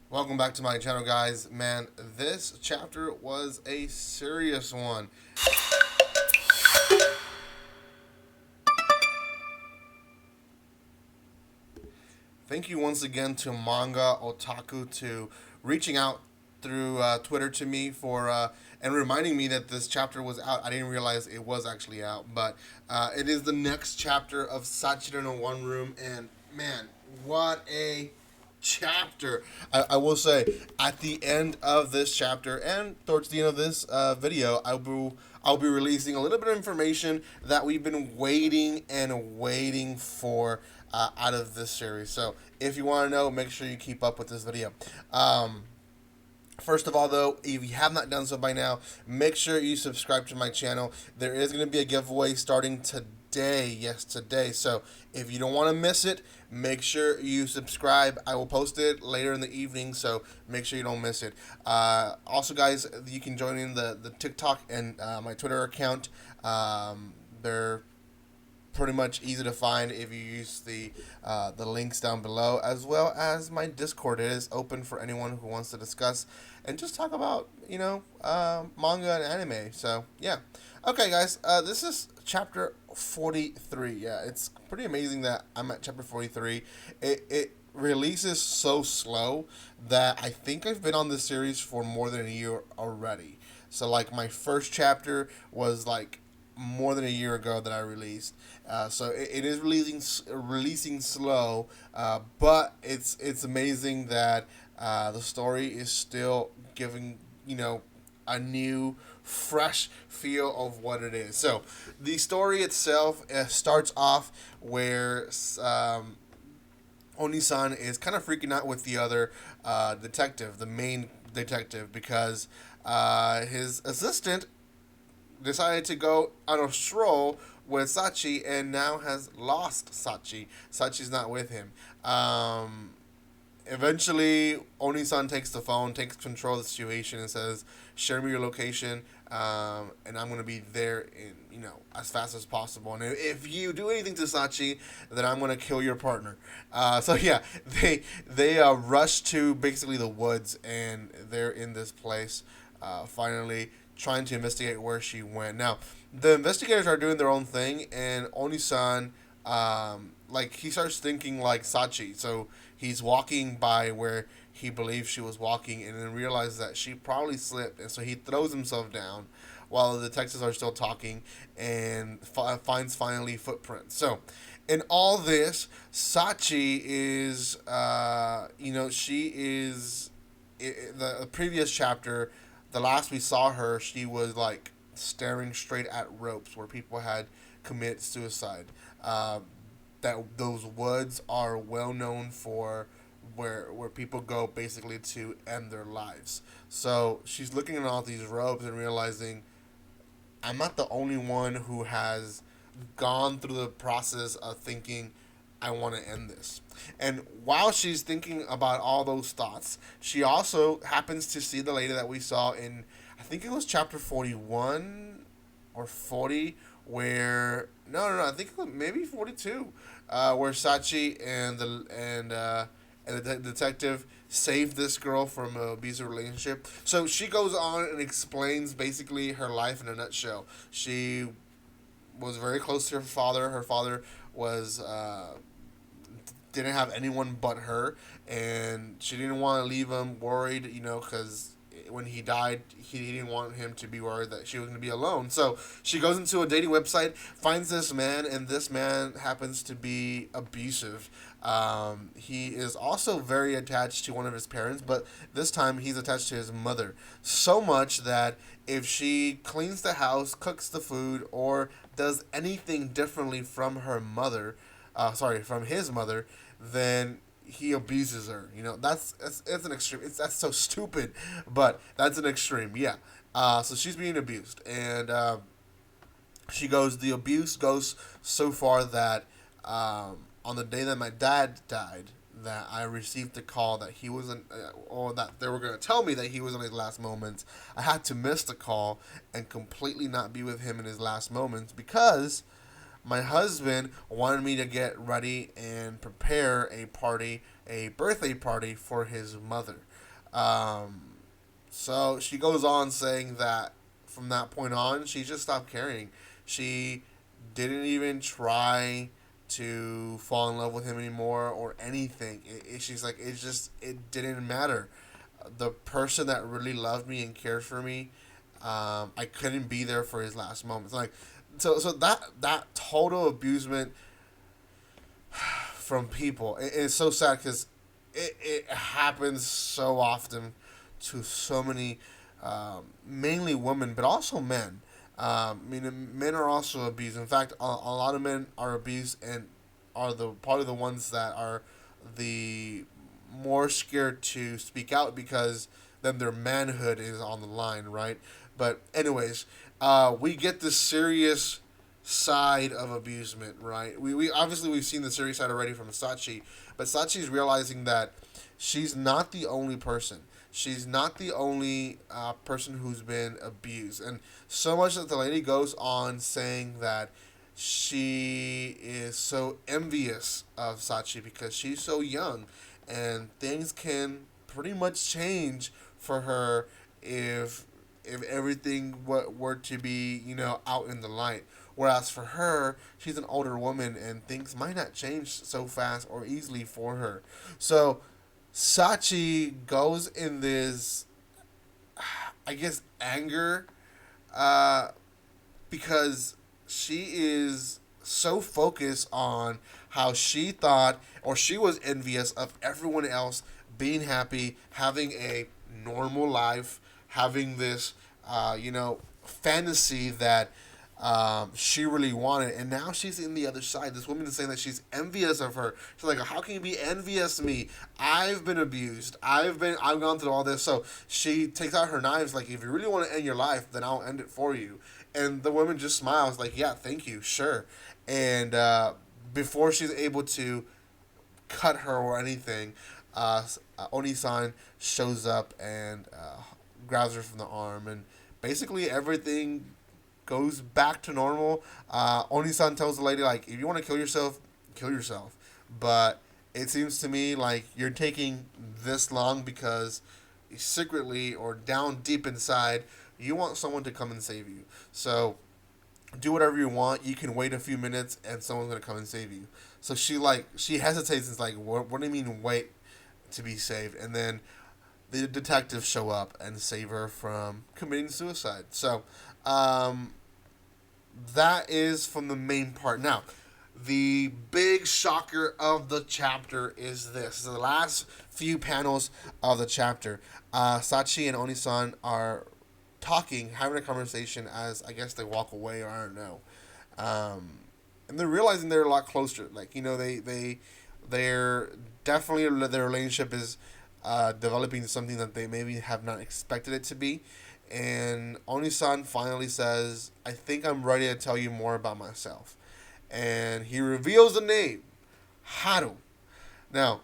Welcome back to my channel, guys. Man, this chapter was a serious one. Thank you once again to Manga Otaku to reaching out through Twitter to me for and reminding me that this chapter was out. I didn't realize it was actually out, but it is the next chapter of Sachi-iro no One Room, and man, what a chapter! I will say at the end of this chapter and towards the end of this video, I'll be releasing a little bit of information that we've been waiting and waiting for out of this series. So if you want to know, make sure you keep up with this video. First of all, though, if you have not done so by now, make sure you subscribe to my channel. There is going to be a giveaway starting today. Yes, today. So if you don't want to miss it, make sure you subscribe. I will post it later in the evening, so make sure you don't miss it. Also, guys, you can join in the TikTok and my Twitter account. They're pretty much easy to find if you use the links down below, as well as my Discord. It is open for anyone who wants to discuss and just talk about manga and anime. So yeah, okay, guys, this is chapter 43. Yeah, it's pretty amazing that I'm at chapter 43. It releases so slow that I think I've been on this series for more than a year already. So like my first chapter was like more than a year ago that I released. So it is releasing slow, but it's amazing that the story is still giving a new, fresh feel of what it is. So the story itself starts off where Oni-san is kind of freaking out with the other detective, the main detective, because his assistant decided to go on a stroll with Sachi and now has lost Sachi. Sachi's not with him. Eventually, Oni-san takes the phone, takes control of the situation, and says, "Share me your location, and I'm gonna be there in as fast as possible. And if you do anything to Sachi, then I'm gonna kill your partner." So yeah, they rush to basically the woods, and they're in this place. Finally, trying to investigate where she went. Now, the investigators are doing their own thing, and Oni-san, like he starts thinking like Sachi. So he's walking by where he believes she was walking, and then realizes that she probably slipped, and so he throws himself down while the detectives are still talking, and finds finally footprints. So in all this, Sachi is, she is, the previous chapter, the last we saw her, she was like staring straight at ropes where people had committed suicide. That those woods are well known for where people go basically to end their lives. So she's looking at all these ropes and realizing I'm not the only one who has gone through the process of thinking I want to end this. And while she's thinking about all those thoughts, she also happens to see the lady that we saw in, I think it was chapter 41 or 40, where no, I think it was maybe 42, where Sachi and the detective saved this girl from an abusive relationship. So she goes on and explains basically her life in a nutshell. She was very close to her father. Her father was didn't have anyone but her, and she didn't want to leave him, worried, because when he died, he didn't want him to be worried that she was going to be alone. So she goes into a dating website, finds this man, and this man happens to be abusive. He is also very attached to one of his parents, but this time he's attached to his mother. So much that if she cleans the house, cooks the food, or does anything differently from her mother, from his mother, then he abuses her. It's an extreme. That's so stupid, but that's an extreme. Yeah. So she's being abused, and she goes. The abuse goes so far that on the day that my dad died, that I received a call that he wasn't, or that they were going to tell me that he was in his last moments. I had to miss the call and completely not be with him in his last moments because my husband wanted me to get ready and prepare a party a birthday party for his mother. Um, so she goes on saying that from that point on, she just stopped caring. She didn't even try to fall in love with him anymore or anything. She's like, it didn't matter. The person that really loved me and cared for me, I couldn't be there for his last moments. Like, so that total abusement from people, it's so sad because it happens so often to so many, mainly women, but also men. I mean, men are also abused. In fact, a lot of men are abused and are the probably the ones that are the more scared to speak out because then their manhood is on the line, right? But anyways, we get the serious side of abusement, right? We obviously we've seen the serious side already from Sachi, but Sachi's realizing that she's not the only person. She's not the only person who's been abused, and so much that the lady goes on saying that she is so envious of Sachi because she's so young, and things can pretty much change for her if everything were to be out in the light. Whereas for her, she's an older woman and things might not change so fast or easily for her. So Sachi goes in this, I guess, anger, uh, because she is so focused on how she thought or she was envious of everyone else being happy, having a normal life, having this, fantasy that she really wanted, and now she's in the other side. This woman is saying that she's envious of her. She's like, "How can you be envious of me? I've been abused. I've gone through all this." So she takes out her knives, like, "If you really want to end your life, then I'll end it for you." And the woman just smiles, like, "Yeah, thank you, sure." And before she's able to cut her or anything, Oni-san shows up and grabs her from the arm, and basically everything goes back to normal. Oni-san tells the lady, like, if you want to kill yourself, kill yourself. But it seems to me like you're taking this long because secretly or down deep inside, you want someone to come and save you. So do whatever you want. You can wait a few minutes and someone's going to come and save you. So she hesitates and is like, what do you mean wait to be saved? And then the detectives show up and save her from committing suicide. So that is from the main part. Now, the big shocker of the chapter is this. The last few panels of the chapter. Sachi and Oni-san are talking, having a conversation as I guess they walk away, or I don't know. And they're realizing they're a lot closer. Like, they're definitely, their relationship is developing into something that they maybe have not expected it to be. And Oni-san finally says, "I think I'm ready to tell you more about myself." And he reveals the name, Haru. Now,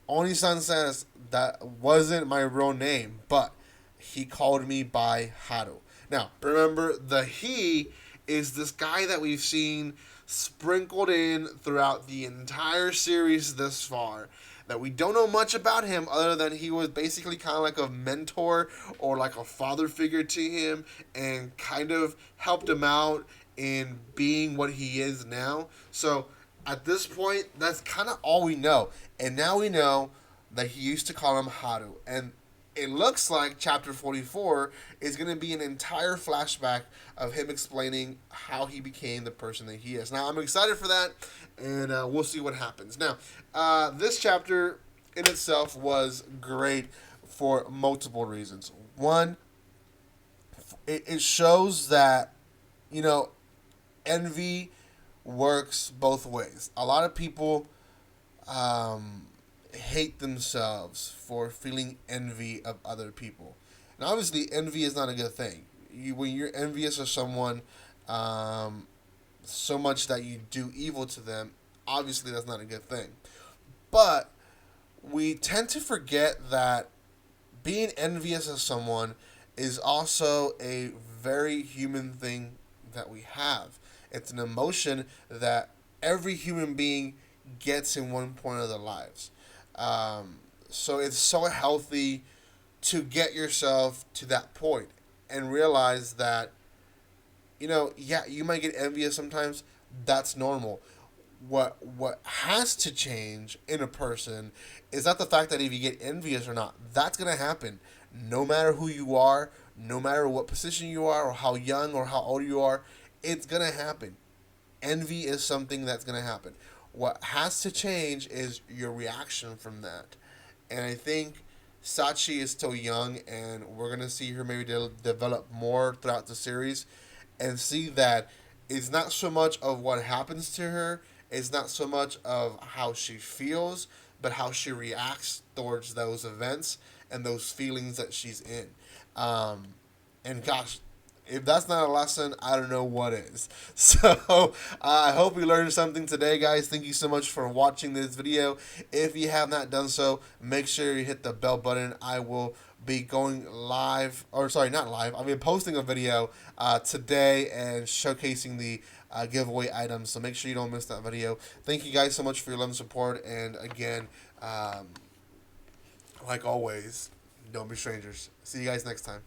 Oni-san says, "That wasn't my real name, but he called me by Haru." Now, remember, the he is this guy that we've seen sprinkled in throughout the entire series this far, that we don't know much about him other than he was basically kind of like a mentor or like a father figure to him and kind of helped him out in being what he is now. So at this point, that's kind of all we know. And now we know that he used to call him Haru. And it looks like chapter 44 is going to be an entire flashback of him explaining how he became the person that he is. Now, I'm excited for that, and we'll see what happens. Now, this chapter in itself was great for multiple reasons. One, it shows that, envy works both ways. A lot of people hate themselves for feeling envy of other people. And obviously, envy is not a good thing. When you're envious of someone so much that you do evil to them, obviously that's not a good thing. But we tend to forget that being envious of someone is also a very human thing that we have. It's an emotion that every human being gets in one point of their lives. So it's so healthy to get yourself to that point and realize that, yeah, you might get envious sometimes. That's normal. What has to change in a person is not the fact that if you get envious or not. That's gonna happen, no matter who you are, no matter what position you are, or how young or how old you are. It's gonna happen. Envy is something that's gonna happen. What has to change is your reaction from that. And I think Sachi is still young, and we're gonna see her maybe develop more throughout the series, and see that it's not so much of what happens to her, it's not so much of how she feels, but how she reacts towards those events and those feelings that she's in. Um, and gosh, if that's not a lesson, I don't know what is. So I hope you learned something today, guys. Thank you so much for watching this video. If you have not done so, make sure you hit the bell button. I will be going live, or sorry, not live. I'll be posting a video today and showcasing the giveaway items. So make sure you don't miss that video. Thank you guys so much for your love and support. And again, like always, don't be strangers. See you guys next time.